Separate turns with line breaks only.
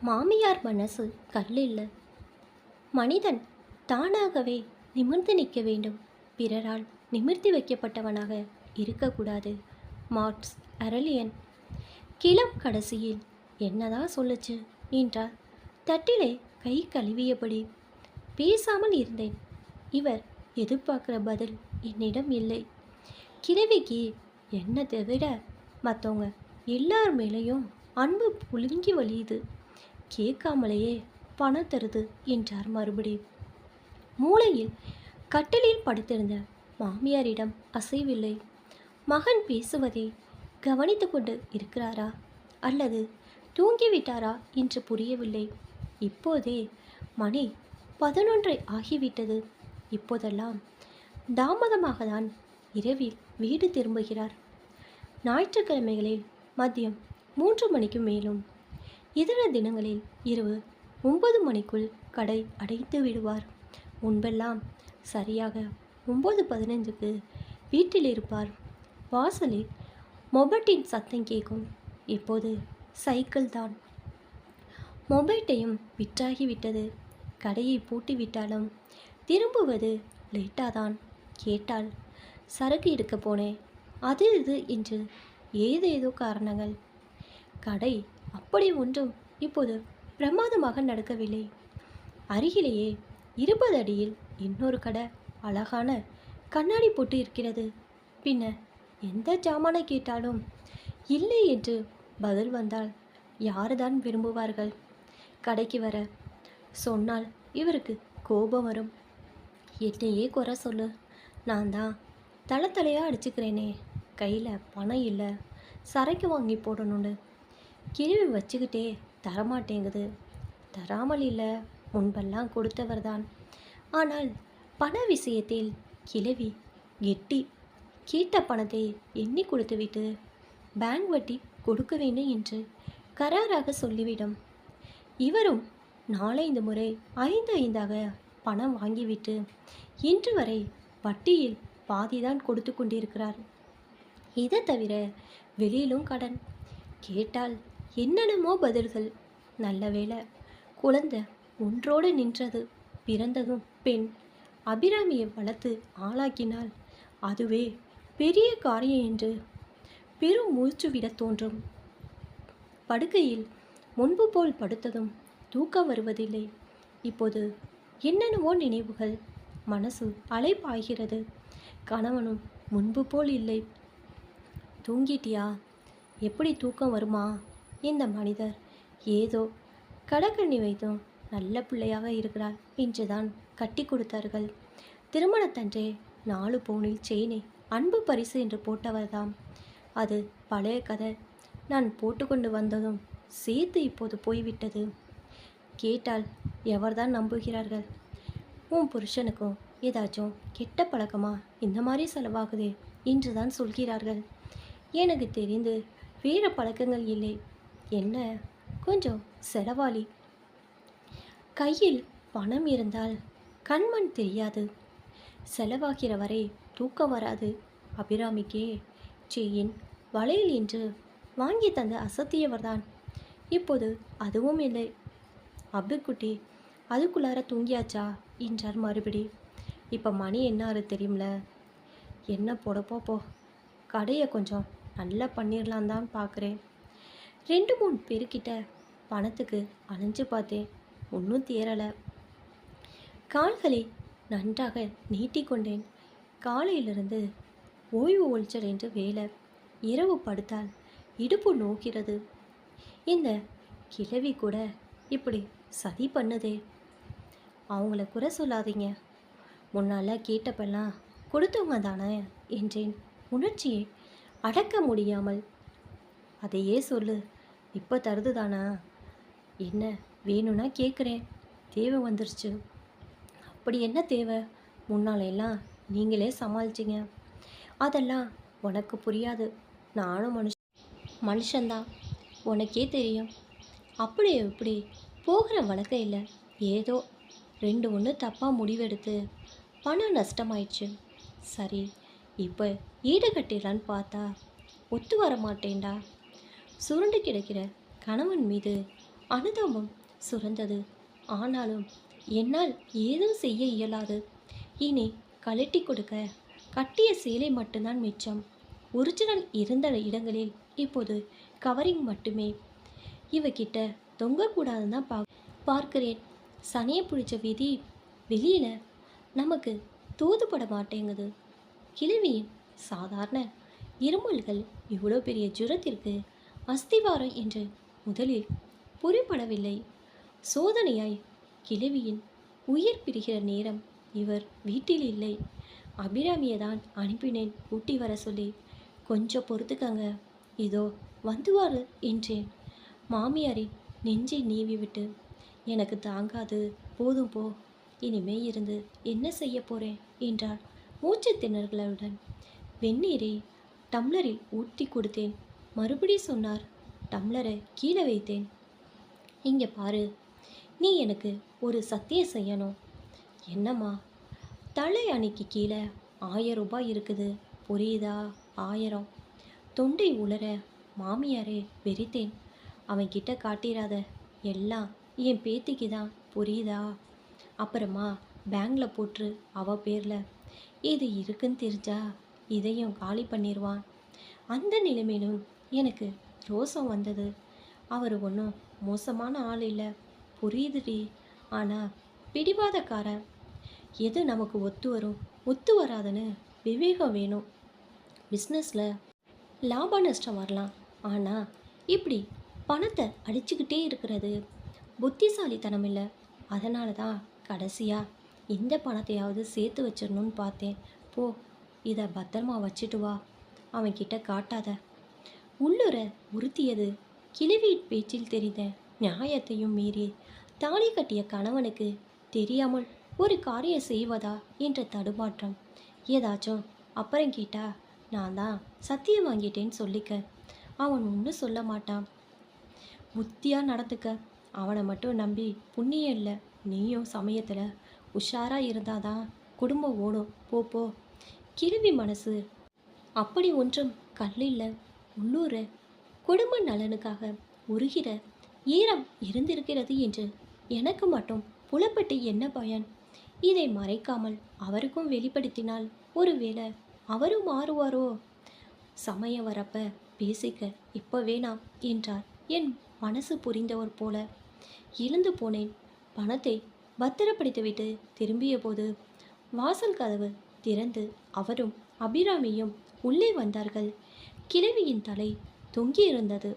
மாமியார் மனசு கல்லில்ல. மனிதன் தானாகவே நிமிர்ந்து நிற்க வேண்டும். பிறரால் நிமிர்த்தி வைக்கப்பட்டவனாக இருக்கக்கூடாது. மார்க்ஸ் அரலியன். கிளம் கடைசியில் என்னதான் சொல்லுச்சு என்றார் தட்டிலே கை கழுவியபடி. பேசாமல் இருந்தேன். இவர் எதிர்பார்க்கிற பதில் என்னிடம் இல்லை. கிழவிக்கு என்னை தவிர மற்றவங்க எல்லார் மேலேயும் அன்பு புழுங்கி வழியுது. கேட்காமலேயே பணம் தருது என்றார் மறுபடி. மூளையில் கட்டிலில் படுத்திருந்த மாமியாரிடம் அசைவில்லை. மகன் பேசுவதை கவனித்து கொண்டு இருக்கிறாரா அல்லது தூங்கிவிட்டாரா என்று புரியவில்லை. இப்போதே மணி 11 ஆகிவிட்டது. இப்போதெல்லாம் தாமதமாக தான் இரவில் வீடு திரும்புகிறார். ஞாயிற்றுக்கிழமைகளில் மதியம் 3 மணிக்கு மேலும், இதர தினங்களில் இரவு 9 மணிக்குள் கடை அடைத்து விடுவார். முன்பெல்லாம் சரியாக 9:15க்கு வீட்டில் இருப்பார். வாசலில் மொபட்டின் சத்தம் கேட்கும். இப்போது சைக்கிள் தான். மொபைட்டையும் விற்றாகிவிட்டது. கடையை பூட்டிவிட்டாலும் திரும்புவது லேட்டாதான். கேட்டால் சரக்கு எடுக்க போனேன், அது இது என்று ஏதேதோ காரணங்கள். கடை அப்படி ஒன்றும் இப்போது பிரமாதமாக நடக்கவில்லை. அருகிலேயே 20 அடியில் இன்னொரு கடை அழகான கண்ணாடி போட்டு இருக்கிறது. பின்ன எந்த ஜாமானை கேட்டாலும் இல்லை என்று பதில் வந்தால் யாருதான் விரும்புவார்கள் கடைக்கு வர? சொன்னால் இவருக்கு கோபம் வரும். என்னையே குறை சொல்லு, நான் தான் தலையாக அடிச்சுக்கிறேனே, கையில் பணம் இல்லை, சரக்கு வாங்கி போடணுன்னு. கிழவி வச்சுக்கிட்டே தரமாட்டேங்குது. தராமல் இல்லை, முன்பெல்லாம் கொடுத்தவர் தான். ஆனால் பண விஷயத்தில் கிழவி கெட்டி. கேட்ட பணத்தை எண்ணி கொடுத்துவிட்டு பேங்க் வட்டி கொடுக்க வேண்டும் என்று கராராக சொல்லிவிடும். இவரும் 4-5 முறை 5-5ஆக பணம் வாங்கிவிட்டு இன்று வரை வட்டியில் பாதிதான் கொடுத்து கொண்டிருக்கிறார். இதை தவிர வெளியிலும் கடன். கேட்டால் என்னென்னமோ பதில்கள். நல்ல வேளை குழந்தை ஒன்றோடு நின்றது. பிறந்ததும் பெண். அபிராமியை வளர்த்து ஆளாக்கினால் அதுவே பெரிய காரியம் என்று பெரும் மூச்சு விட தோன்றும். படுக்கையில் முன்பு போல் படுத்ததும் தூக்கம் வருவதில்லை. இப்போது என்னென்னவோ நினைவுகள். மனசு அலைப்பாய்கிறது. கணவனும் முன்பு போல் இல்லை. தூங்கிட்டியா? எப்படி தூக்கம் வருமா? இந்த மனிதர் ஏதோ கடக்கண்ணி வைத்தும் நல்ல பிள்ளையாக இருக்கிறார் என்றுதான் கட்டி கொடுத்தார்கள். திருமணத்தன்றே 4 பவுனில் செயினை அன்பு பரிசு என்று போட்டவர்தாம். அது பழைய கதை. நான் போட்டுக்கொண்டு வந்ததும் சேர்த்து இப்போது போய்விட்டது. கேட்டால் எவர்தான் நம்புகிறார்கள்? உன் புருஷனுக்கும் ஏதாச்சும் கெட்ட பழக்கமா இந்த மாதிரி செலவாகுதே என்று தான் சொல்கிறார்கள். எனக்கு தெரிந்து வேறு பழக்கங்கள் இல்லை. என்ன கொஞ்சம் செலவாளி. கையில் பணம் இருந்தால் கண்மண் தெரியாது. செலவாகிற வரை தூக்கம் வராது. அபிராமிக்கே செயின் வளையல் என்று வாங்கி தந்து அசத்தியவர்தான். இப்போது அதுவும் இல்லை. அப்புக்குட்டி அதுக்குள்ளார தூங்கியாச்சா என்றார் மறுபடி. இப்போ மணி என்ன தெரியும்ல? என்ன போடப்போ கடையை கொஞ்சம் நல்லா பண்ணிடலாம் தான் பார்க்குறேன். 2-3 பேர்கிட்ட பணத்துக்கு அலைஞ்சு பார்த்தேன், ஒன்றும் தேரலை. கால்களை நன்றாக நீட்டிக்கொண்டேன். காலையிலிருந்து ஓய்வு ஒழிச்சல் என்று வேலை. இரவு படுத்தால் இடுப்பு நோக்கிறது. இந்த கிழவி கூட இப்படி சதி பண்ணுதே. அவங்கள குறை சொல்லாதீங்க. முன்னால் கேட்டப்பெல்லாம் கொடுத்தவங்க தானே என்றேன், உணர்ச்சியை அடக்க முடியாமல். அதையே சொல்லு, இப்போ தருது தானா? என்ன வேணும்னா கேட்குறேன், தேவை வந்துருச்சு. அப்படி என்ன தேவை? முன்னாலெல்லாம் நீங்களே சமாளிச்சிங்க. அதெல்லாம் உனக்கு புரியாது. நானும் மனுஷன்தான், உனக்கே தெரியும். அப்படி எப்படி போகிற வழக்கம் இல்லை. ஏதோ 2-1 தப்பாக முடிவெடுத்து பணம் நஷ்டமாயிடுச்சு. சரி, இப்போ ஈடு கட்டிடலான்னு பார்த்தா ஒத்து வர மாட்டேன்டா. சுருண்டு கிடக்கிற கணவன் மீது அனுதாபம் சுரந்தது. ஆனாலும் என்னால் ஏதும் செய்ய இயலாது. இனி கழட்டி கொடுக்க கட்டிய சேலை மட்டும்தான் மிச்சம். ஒரிஜினல் இருந்த இடங்களில் இப்போது கவரிங் மட்டுமே. இவகிட்ட தொங்கக்கூடாதுன்னு தான் பார்க்கிறேன். சனியை பிடிச்ச விதி வெளியில் நமக்கு தூதுபட மாட்டேங்குது. கிழவியின் சாதாரண இருமல்கள் இவ்வளோ பெரிய ஜுரத்திற்கு அஸ்திவாரம் என்று முதலில் புரிபடவில்லை. சோதனையாய் கிழவியின் உயிர் பிரிகிற நேரம் இவர் வீட்டில் இல்லை. அபிராமியை தான் அனுப்பினேன் கூட்டி வர சொல்லி. கொஞ்சம் பொறுத்துக்கங்க, இதோ வந்துவாரு என்றேன். மாமியாரின் நெஞ்சை நீவி விட்டு, எனக்கு தாங்காது, போதும் போ, இனிமே இருந்து என்ன செய்ய போறேன் என்றார் மூச்சு திணறலுடன். வெந்நீரை டம்ளரில் ஊற்றி கொடுத்தேன். மறுபடி சொன்னார். டம்ளரை கீழே வைத்தேன். இங்கே பாரு, நீ எனக்கு ஒரு சத்தியம் செய்யணும். என்னம்மா? தலை அணிக்கு கீழே 1000 ரூபாய் இருக்குது, புரியுதா? 1000. தொண்டை உளர மாமியாரே வெறித்தேன். அவன்கிட்ட காட்டிடாத, எல்லாம் என் பேத்திக்கு தான், புரியுதா? அப்புறமா பேங்கில் போட்டு அவ பேரில் இது இருக்குன்னு தெரிஞ்சா இதையும் காலி பண்ணிடுவான். அந்த நிலைமையிலும் எனக்கு ரோசம் வந்தது. அவர் ஒன்றும் மோசமான ஆள் இல்லை, புரியுதுடி. ஆனால் பிடிவாதக்காரன். எது நமக்கு ஒத்து வரும் ஒத்து வராதுன்னு விவேகம் வேணும். பிஸ்னஸில் லாப நஷ்டம் வரலாம், ஆனால் இப்படி பணத்தை அடிச்சுக்கிட்டே இருக்கிறது புத்திசாலித்தனம் இல்லை. அதனால தான் கடைசியாக இந்த பணத்தையாவது சேர்த்து வச்சிடணும்னு பார்த்தேன். போ, இதை பத்திரமா வச்சுட்டு வா, அவன்கிட்ட காட்டாத. உள்ளுர உறுத்தியது. கிழவியின் பேச்சில் தெரிந்த நியாயத்தையும் மீறி தாலி கட்டிய கணவனுக்கு தெரியாமல் ஒரு காரியம் செய்வதா என்ற தடுமாற்றம். ஏதாச்சும் அப்புறம் கேட்டா நான் தான் சத்தியம் வாங்கிட்டேன்னு சொல்லிக்க, அவன் ஒன்றும் சொல்ல மாட்டான். புத்தியாக நடந்துக்க. அவனை மட்டும் நம்பி புண்ணியம் இல்லை. நீயும் சமயத்தில் உஷாராக இருந்தாதான் குடும்பம் ஓடும். போ. கிழவி மனசு அப்படி ஒன்றும் கல்லில்ல. உள்ளூர குடும்ப நலனுக்காக உருகிற ஈரம் இருந்திருக்கிறது என்று எனக்கு மட்டும் புலப்பட்டு என்ன பயன்? இதை மறைக்காமல் அவருக்கும் வெளிப்படுத்தினால் ஒருவேளை அவரும் மாறுவாரோ? சமயம் வரப்ப பேசிக்க, இப்போ வேணாம் என்றார். என் மனசு புரிந்தவர் போல எழுந்து போனேன். பணத்தை பத்திரப்படுத்திவிட்டு திரும்பிய போது வாசல் கதவு திறந்து அவரும் அபிராமியும் உள்ளே வந்தார்கள். கிழவியின் தலை தொங்கியிருந்தது.